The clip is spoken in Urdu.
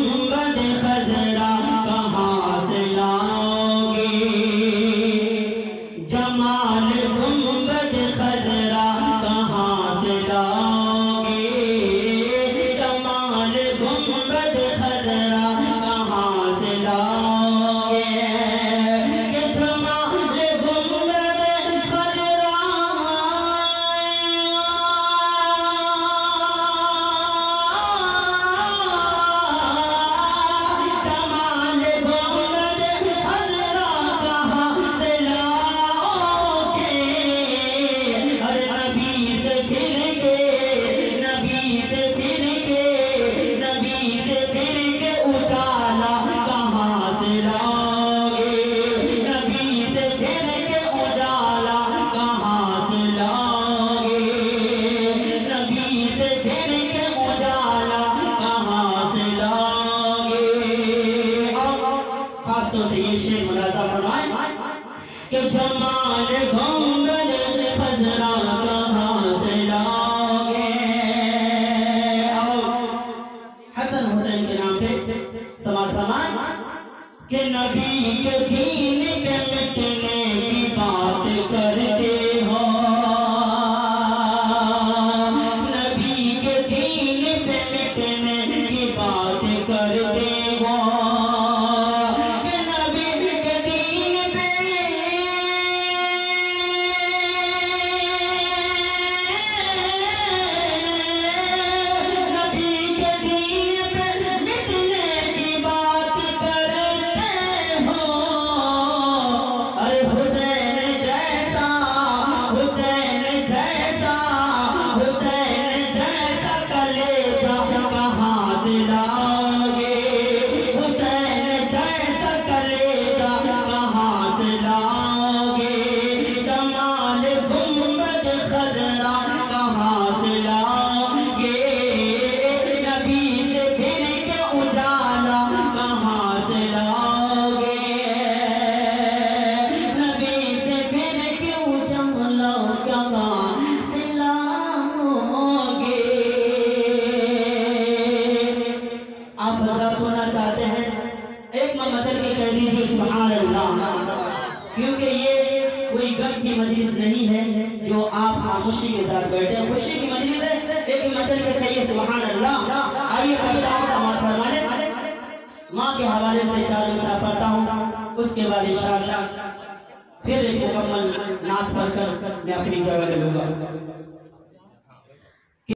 گنبد خضرا کہاں سے لاؤ گے جمال گنبد خضرا کہاں سے لاؤ گے جمال گنبد خضرا کہاں سے لاؤ گے جمال گنبد خضرا یہ شعر ملاحظہ فرمائیں کہ جمال گنبد خضرا کہاں سے لاؤ گے اور حسن حسین کے نام پہ سماعت فرمائیں کہ نبی کے دین پہ مٹنے کی بات کرتے ہو نبی کے دین پہ مٹنے کی بات کرتے ہو کیونکہ یہ کوئی غم کی مجلس نہیں ہے جو آپ خاموشی کے ساتھ بیٹھے ہیں خوشی کی مجلس ہے ایک مچل کے کہیے سبحان اللہ آئیے اللہ سماعت فرمائے ماں کے حوالے سے 4 مصرع پڑھتا ہوں اس کے بعد انشاءاللہ پھر ایک مکمل نعت پڑھ کر میں اپنی جگہ لے لوں گا